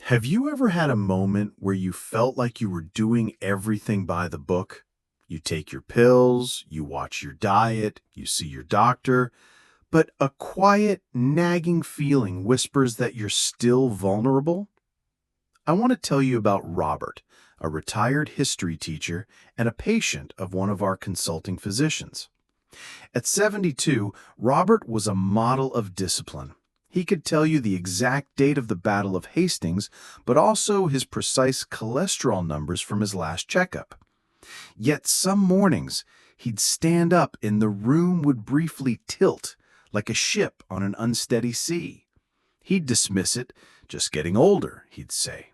Have you ever had a moment where you felt like you were doing everything by the book? You take your pills, you watch your diet, you see your doctor, but a quiet, nagging feeling whispers that you're still vulnerable? I want to tell you about Robert, a retired history teacher and a patient of one of our consulting physicians. At 72, Robert was a model of discipline. He could tell you the exact date of the Battle of Hastings, but also his precise cholesterol numbers from his last checkup. Yet some mornings, he'd stand up and the room would briefly tilt, like a ship on an unsteady sea. He'd dismiss it, just getting older, he'd say.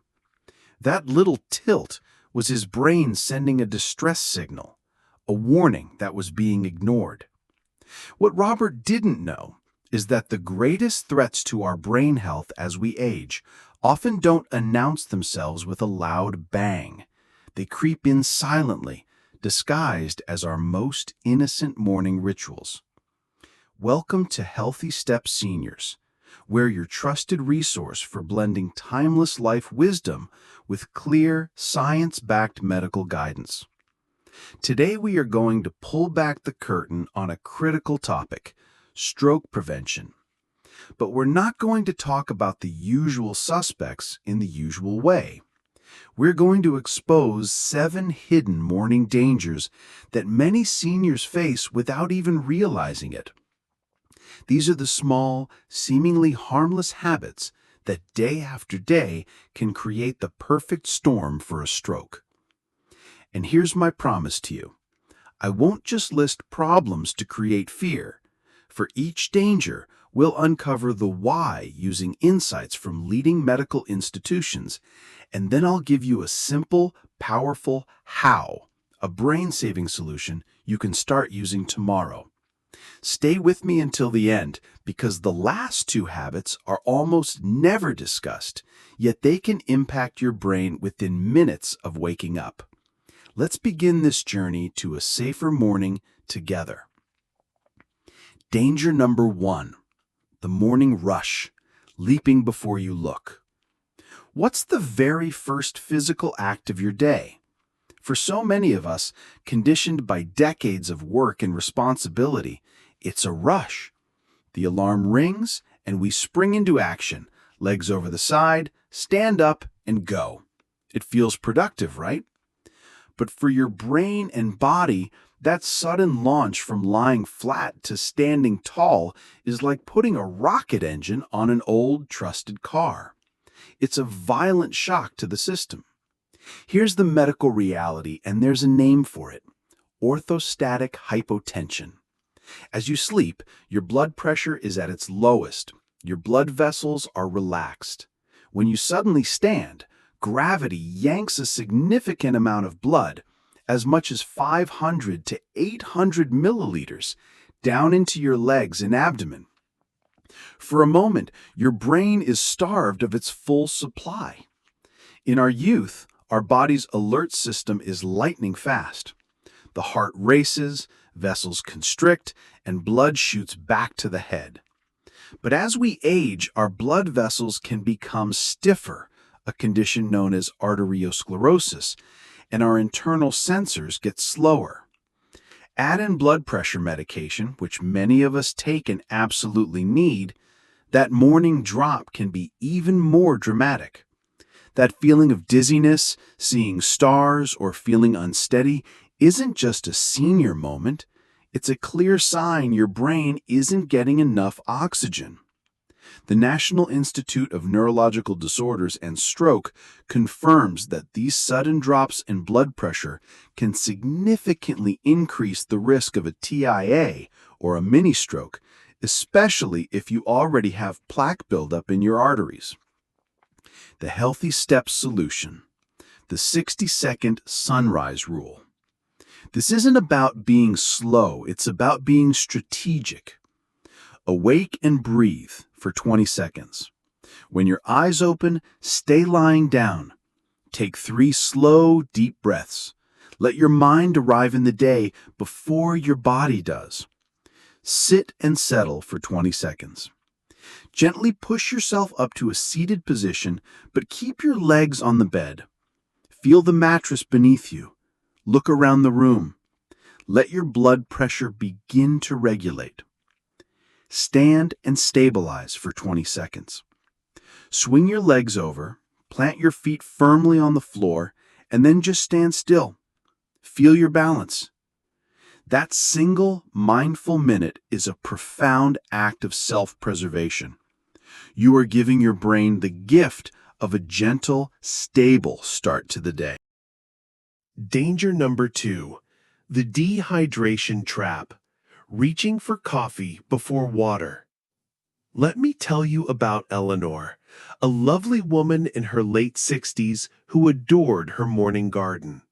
That little tilt was his brain sending a distress signal, a warning that was being ignored. What Robert didn't know is that the greatest threats to our brain health as we age often don't announce themselves with a loud bang. They creep in silently, disguised as our most innocent morning rituals. Welcome to Healthy Steps Seniors, where your trusted resource for blending timeless life wisdom with clear, science-backed medical guidance. Today we are going to pull back the curtain on a critical topic: stroke prevention. But we're not going to talk about the usual suspects in the usual way. We're going to expose 7 hidden morning dangers that many seniors face without even realizing it. These are the small, seemingly harmless habits that day after day can create the perfect storm for a stroke. And here's my promise to you. I won't just list problems to create fear. For each danger, we'll uncover the why using insights from leading medical institutions, and then I'll give you a simple, powerful how, a brain-saving solution you can start using tomorrow. Stay with me until the end, because the last 2 habits are almost never discussed, yet they can impact your brain within minutes of waking up. Let's begin this journey to a safer morning together. Danger number 1, the morning rush, leaping before you look. What's the very first physical act of your day? For so many of us, conditioned by decades of work and responsibility, it's a rush. The alarm rings and we spring into action, legs over the side, stand up, and go. It feels productive, right? But for your brain and body, that sudden launch from lying flat to standing tall is like putting a rocket engine on an old, trusted car. It's a violent shock to the system. Here's the medical reality, and there's a name for it: orthostatic hypotension. As you sleep, your blood pressure is at its lowest. Your blood vessels are relaxed. When you suddenly stand, gravity yanks a significant amount of blood, as much as 500 to 800 milliliters, down into your legs and abdomen. For a moment, your brain is starved of its full supply. In our youth, our body's alert system is lightning fast. The heart races, vessels constrict, and blood shoots back to the head. But as we age, our blood vessels can become stiffer, a condition known as arteriosclerosis, and our internal sensors get slower. Add in blood pressure medication, which many of us take and absolutely need, that morning drop can be even more dramatic. That feeling of dizziness, seeing stars, or feeling unsteady isn't just a senior moment. It's a clear sign your brain isn't getting enough oxygen. The National Institute of Neurological Disorders and Stroke confirms that these sudden drops in blood pressure can significantly increase the risk of a TIA, or a mini stroke, especially if you already have plaque buildup in your arteries. The Healthy Steps Solution, the 60-second sunrise rule. This isn't about being slow, it's about being strategic. Awake and breathe for 20 seconds. When your eyes open, stay lying down. Take 3 slow, deep breaths. Let your mind arrive in the day before your body does. Sit and settle for 20 seconds. Gently push yourself up to a seated position, but keep your legs on the bed. Feel the mattress beneath you. Look around the room. Let your blood pressure begin to regulate. Stand and stabilize for 20 seconds. Swing your legs over, plant your feet firmly on the floor, and then just stand still. Feel your balance. That single mindful minute is a profound act of self-preservation. You are giving your brain the gift of a gentle, stable start to the day. Danger number 2, the dehydration trap, reaching for coffee before water. Let me tell you about Eleanor, a lovely woman in her late 60s who adored her morning garden.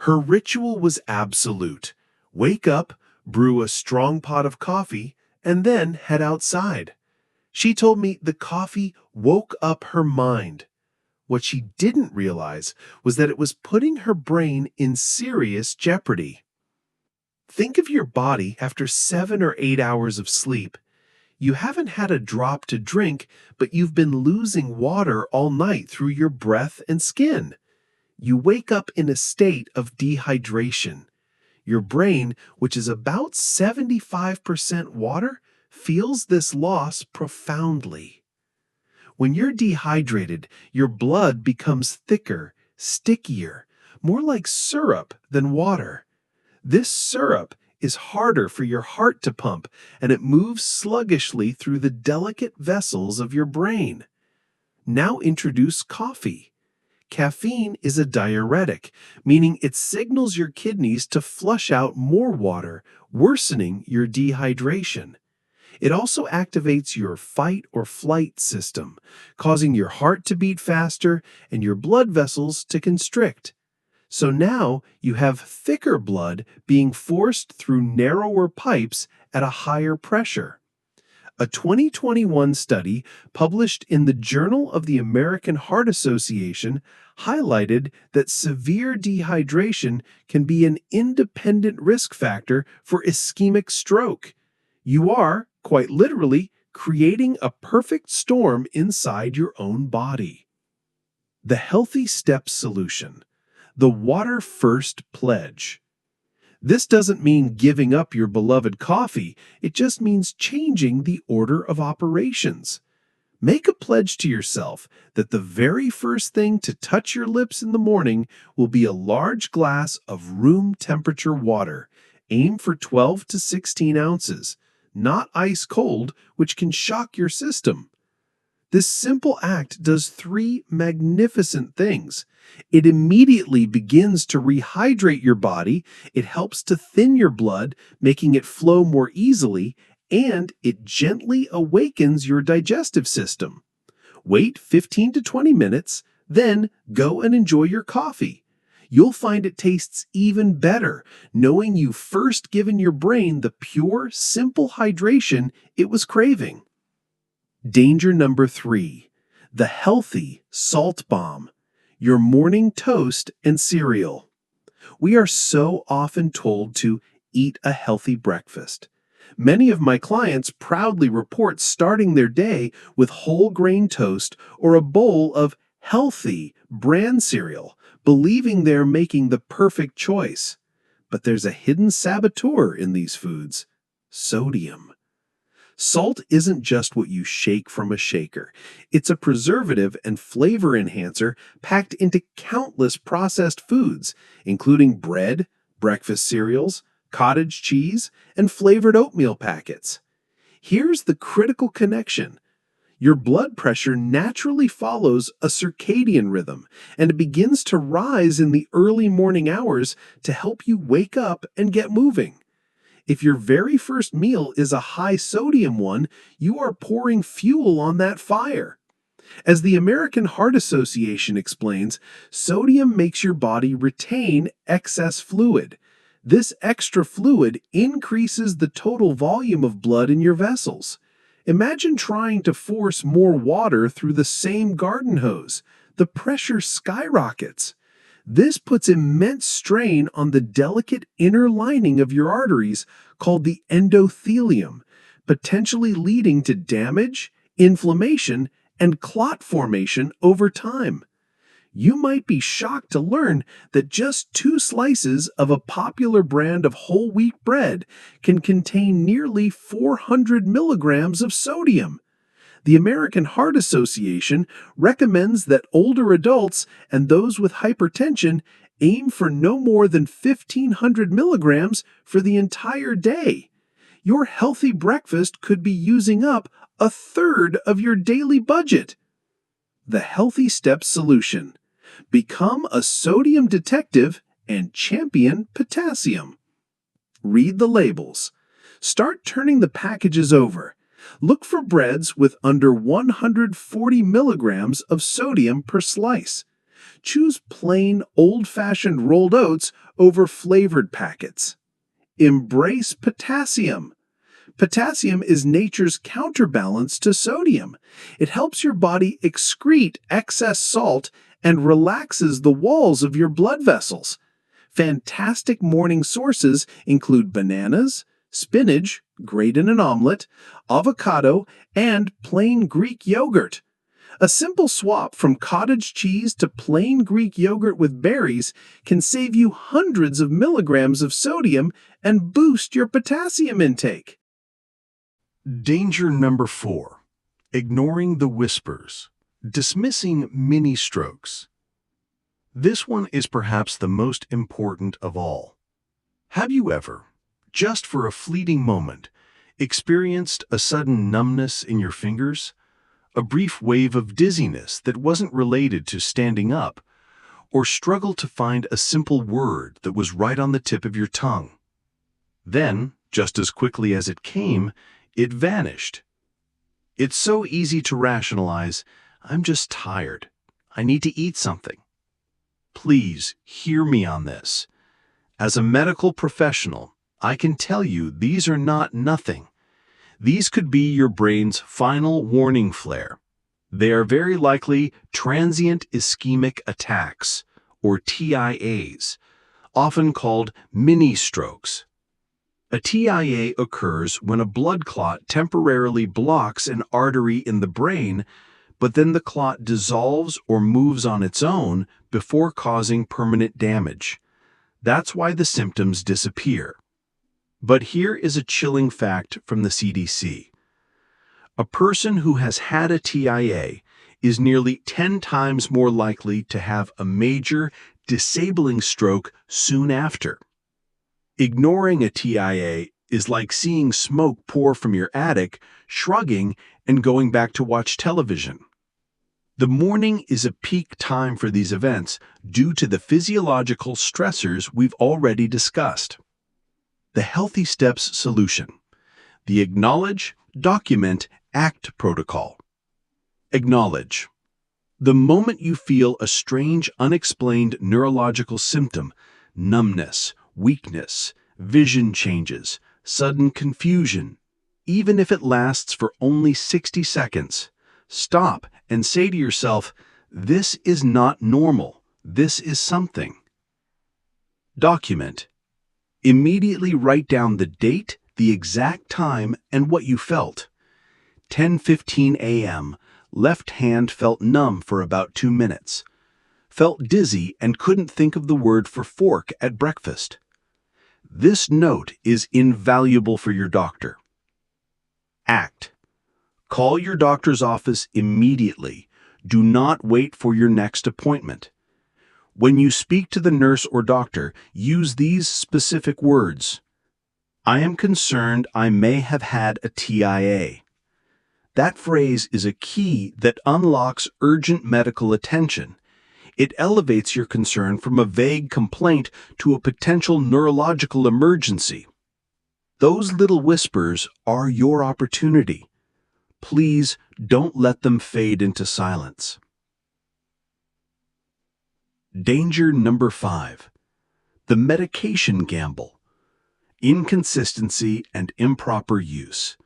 Her ritual was absolute. Wake up, brew a strong pot of coffee, and then head outside. She told me the coffee woke up her mind. What she didn't realize was that it was putting her brain in serious jeopardy. Think of your body after 7 or 8 hours of sleep. You haven't had a drop to drink, but you've been losing water all night through your breath and skin. You wake up in a state of dehydration. Your brain, which is about 75% water, feels this loss profoundly. When you're dehydrated, your blood becomes thicker, stickier, more like syrup than water. This syrup is harder for your heart to pump, and it moves sluggishly through the delicate vessels of your brain. Now introduce coffee. Caffeine is a diuretic, meaning it signals your kidneys to flush out more water, worsening your dehydration. It also activates your fight or flight system, causing your heart to beat faster and your blood vessels to constrict. So now you have thicker blood being forced through narrower pipes at a higher pressure. A 2021 study published in the Journal of the American Heart Association highlighted that severe dehydration can be an independent risk factor for ischemic stroke. You are, quite literally, creating a perfect storm inside your own body. The Healthy Steps Solution. The Water First Pledge. This doesn't mean giving up your beloved coffee, it just means changing the order of operations. Make a pledge to yourself that the very first thing to touch your lips in the morning will be a large glass of room temperature water. Aim for 12 to 16 ounces, not ice cold, which can shock your system. This simple act does 3 magnificent things. It immediately begins to rehydrate your body, it helps to thin your blood, making it flow more easily, and it gently awakens your digestive system. Wait 15 to 20 minutes, then go and enjoy your coffee. You'll find it tastes even better, knowing you've first given your brain the pure, simple hydration it was craving. Danger number 3, the healthy salt bomb, your morning toast and cereal. We are so often told to eat a healthy breakfast. Many of my clients proudly report starting their day with whole grain toast or a bowl of healthy bran cereal, believing they're making the perfect choice. But there's a hidden saboteur in these foods: sodium. Salt isn't just what you shake from a shaker. It's a preservative and flavor enhancer packed into countless processed foods, including bread, breakfast cereals, cottage cheese, and flavored oatmeal packets. Here's the critical connection. Your blood pressure naturally follows a circadian rhythm, and it begins to rise in the early morning hours to help you wake up and get moving. If your very first meal is a high sodium one, you are pouring fuel on that fire. As the American Heart Association explains, sodium makes your body retain excess fluid. This extra fluid increases the total volume of blood in your vessels. Imagine trying to force more water through the same garden hose. The pressure skyrockets. This puts immense strain on the delicate inner lining of your arteries called the endothelium, potentially leading to damage, inflammation, and clot formation over time. You might be shocked to learn that just 2 slices of a popular brand of whole wheat bread can contain nearly 400 milligrams of sodium. The American Heart Association recommends that older adults and those with hypertension aim for no more than 1,500 milligrams for the entire day. Your healthy breakfast could be using up a third of your daily budget. The Healthy Steps Solution. Become a sodium detective and champion potassium. Read the labels. Start turning the packages over. Look for breads with under 140 milligrams of sodium per slice. Choose plain, old-fashioned rolled oats over flavored packets. Embrace potassium. Potassium is nature's counterbalance to sodium. It helps your body excrete excess salt and relaxes the walls of your blood vessels. Fantastic morning sources include bananas, spinach, great in an omelet, avocado, and plain Greek yogurt. A simple swap from cottage cheese to plain Greek yogurt with berries can save you hundreds of milligrams of sodium and boost your potassium intake. Danger number 4. Ignoring the whispers. Dismissing mini strokes. This one is perhaps the most important of all. Have you ever, just for a fleeting moment, experienced a sudden numbness in your fingers? A brief wave of dizziness that wasn't related to standing up, or struggled to find a simple word that was right on the tip of your tongue? Then, just as quickly as it came, it vanished. It's so easy to rationalize, "I'm just tired. I need to eat something." Please hear me on this. As a medical professional, I can tell you these are not nothing. These could be your brain's final warning flare. They are very likely transient ischemic attacks, or TIAs, often called mini-strokes. A TIA occurs when a blood clot temporarily blocks an artery in the brain, but then the clot dissolves or moves on its own before causing permanent damage. That's why the symptoms disappear. But here is a chilling fact from the CDC. A person who has had a TIA is nearly 10 times more likely to have a major, disabling stroke soon after. Ignoring a TIA is like seeing smoke pour from your attic, shrugging, and going back to watch television. The morning is a peak time for these events due to the physiological stressors we've already discussed. The Healthy Steps Solution. The Acknowledge, Document, Act Protocol. Acknowledge. The moment you feel a strange, unexplained neurological symptom, numbness, weakness, vision changes, sudden confusion, even if it lasts for only 60 seconds, stop and say to yourself, "This is not normal. This is something." Document. Immediately write down the date, the exact time, and what you felt. 10:15 a.m. Left hand felt numb for about 2 minutes. Felt dizzy and couldn't think of the word for fork at breakfast. This note is invaluable for your doctor. Act. Call your doctor's office immediately. Do not wait for your next appointment. When you speak to the nurse or doctor, use these specific words. "I am concerned I may have had a TIA." That phrase is a key that unlocks urgent medical attention. It elevates your concern from a vague complaint to a potential neurological emergency. Those little whispers are your opportunity. Please don't let them fade into silence. Danger number 5. The medication gamble. Inconsistency and improper use.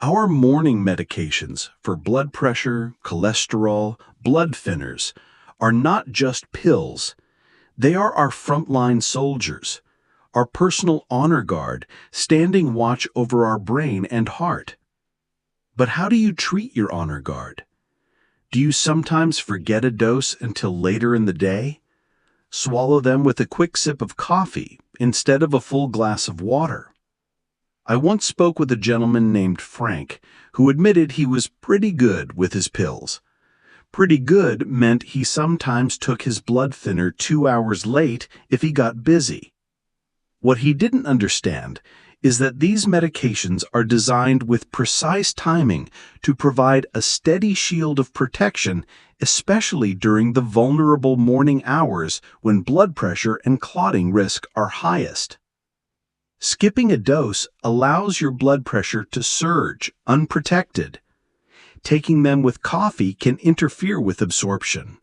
Our morning medications for blood pressure, cholesterol, blood thinners are not just pills. They are our frontline soldiers, our personal honor guard, standing watch over our brain and heart. But how do you treat your honor guard? Do you sometimes forget a dose until later in the day? Swallow them with a quick sip of coffee instead of a full glass of water? I once spoke with a gentleman named Frank who admitted he was pretty good with his pills. Pretty good meant he sometimes took his blood thinner 2 hours late if he got busy. What he didn't understand is that these medications are designed with precise timing to provide a steady shield of protection, especially during the vulnerable morning hours when blood pressure and clotting risk are highest. Skipping a dose allows your blood pressure to surge unprotected. Taking them with coffee can interfere with absorption.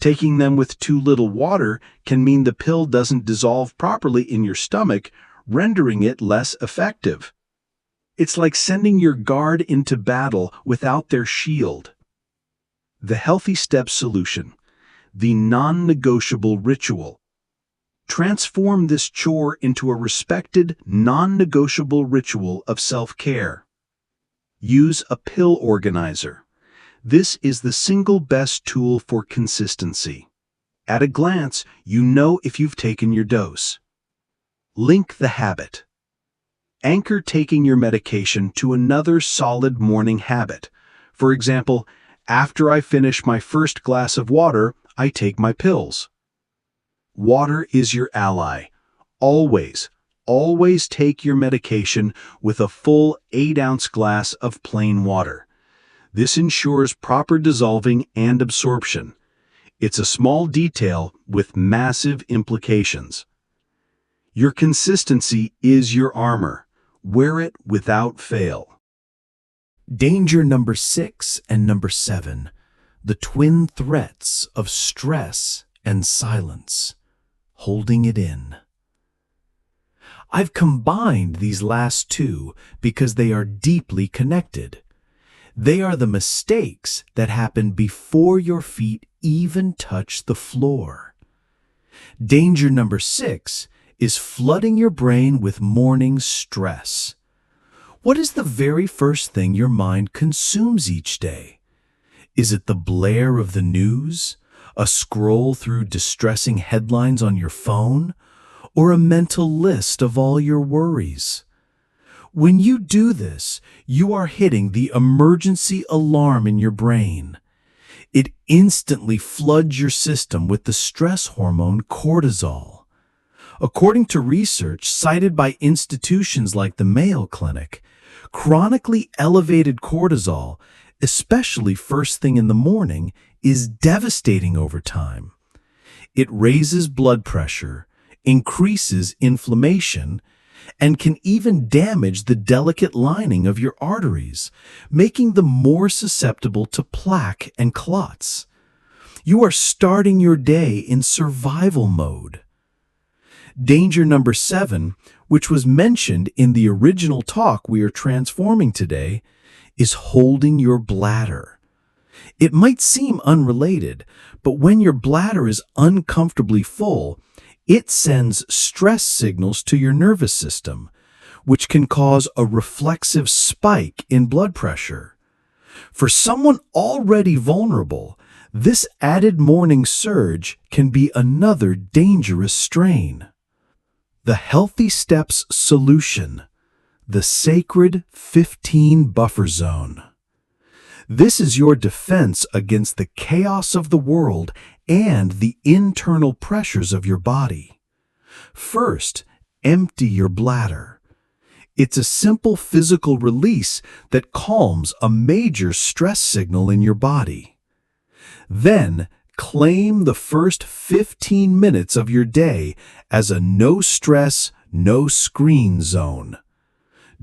Taking them with too little water can mean the pill doesn't dissolve properly in your stomach, rendering it less effective. It's like sending your guard into battle without their shield. The Healthy Steps Solution, the non-negotiable ritual. Transform this chore into a respected, non-negotiable ritual of self-care. Use a pill organizer. This is the single best tool for consistency. At a glance, you know if you've taken your dose. Link the habit. Anchor taking your medication to another solid morning habit. For example, after I finish my first glass of water, I take my pills. Water is your ally. Always, always take your medication with a full 8-ounce glass of plain water. This ensures proper dissolving and absorption. It's a small detail with massive implications. Your consistency is your armor. Wear it without fail. Danger number 6 and number 7, the twin threats of stress and silence, holding it in. I've combined these last two because they are deeply connected. They are the mistakes that happen before your feet even touch the floor. Danger number 6 is flooding your brain with morning stress. What is the very first thing your mind consumes each day? Is it the blare of the news, a scroll through distressing headlines on your phone, or a mental list of all your worries? When you do this, you are hitting the emergency alarm in your brain. It instantly floods your system with the stress hormone cortisol. According to research cited by institutions like the Mayo Clinic, chronically elevated cortisol, especially first thing in the morning, is devastating over time. It raises blood pressure, increases inflammation, and can even damage the delicate lining of your arteries, making them more susceptible to plaque and clots. You are starting your day in survival mode. Danger number 7, which was mentioned in the original talk we are transforming today, is holding your bladder. It might seem unrelated, but when your bladder is uncomfortably full, it sends stress signals to your nervous system, which can cause a reflexive spike in blood pressure. For someone already vulnerable, this added morning surge can be another dangerous strain. The Healthy Steps Solution, the sacred 15 buffer zone. This is your defense against the chaos of the world and the internal pressures of your body. First, empty your bladder. It's a simple physical release that calms a major stress signal in your body. Then, claim the first 15 minutes of your day as a no-stress, no-screen zone.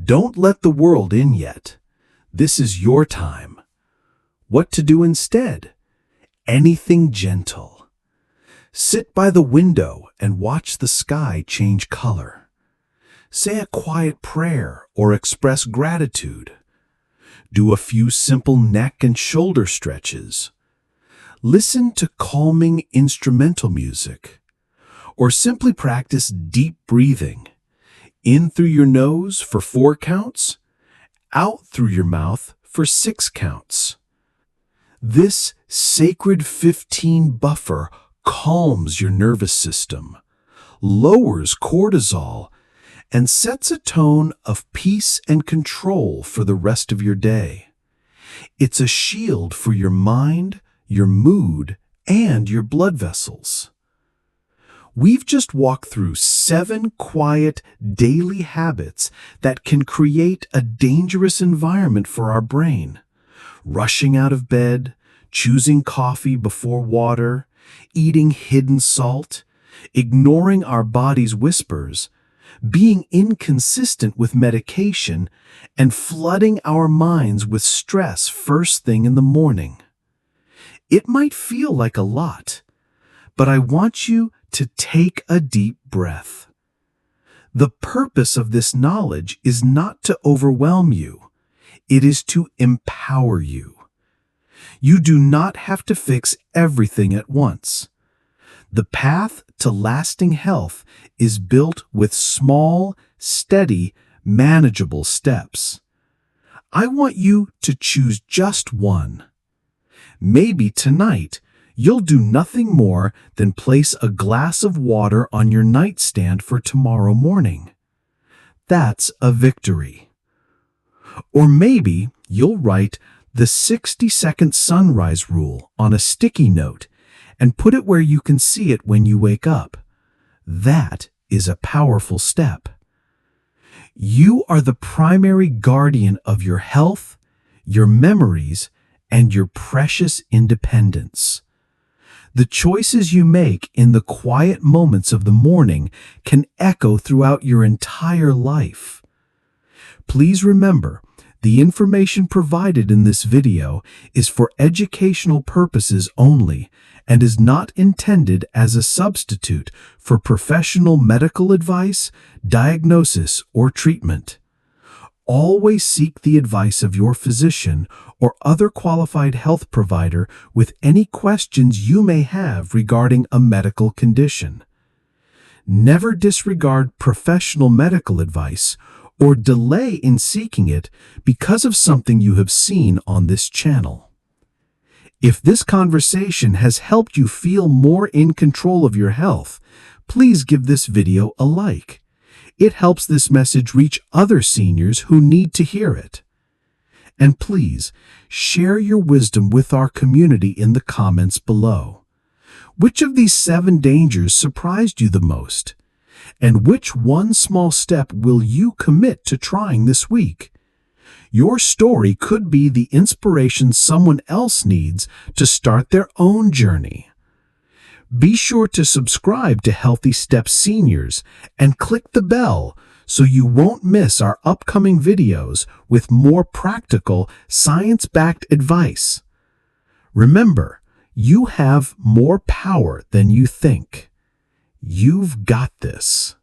Don't let the world in yet. This is your time. What to do instead? Anything gentle. Sit by the window and watch the sky change color. Say a quiet prayer or express gratitude. Do a few simple neck and shoulder stretches. Listen to calming instrumental music. Or simply practice deep breathing. In through your nose for 4 counts, out through your mouth for 6 counts. This sacred 15 buffer calms your nervous system, lowers cortisol, and sets a tone of peace and control for the rest of your day. It's a shield for your mind, your mood, and your blood vessels. We've just walked through 7 quiet daily habits that can create a dangerous environment for our brain. Rushing out of bed, choosing coffee before water, eating hidden salt, ignoring our body's whispers, being inconsistent with medication, and flooding our minds with stress first thing in the morning. It might feel like a lot, but I want you to take a deep breath. The purpose of this knowledge is not to overwhelm you. It is to empower you. You do not have to fix everything at once. The path to lasting health is built with small, steady, manageable steps. I want you to choose just one. Maybe tonight, you'll do nothing more than place a glass of water on your nightstand for tomorrow morning. That's a victory. Or maybe you'll write the 60-second sunrise rule on a sticky note and put it where you can see it when you wake up. That is a powerful step. You are the primary guardian of your health, your memories, and your precious independence. The choices you make in the quiet moments of the morning can echo throughout your entire life. Please remember, the information provided in this video is for educational purposes only and is not intended as a substitute for professional medical advice, diagnosis, or treatment. Always seek the advice of your physician or other qualified health provider with any questions you may have regarding a medical condition. Never disregard professional medical advice or delay in seeking it because of something you have seen on this channel. If this conversation has helped you feel more in control of your health, please give this video a like. It helps this message reach other seniors who need to hear it. And please, share your wisdom with our community in the comments below. Which of these 7 dangers surprised you the most? And which one small step will you commit to trying this week? Your story could be the inspiration someone else needs to start their own journey. Be sure to subscribe to Healthy Steps Seniors and click the bell so you won't miss our upcoming videos with more practical, science-backed advice. Remember, you have more power than you think. You've got this.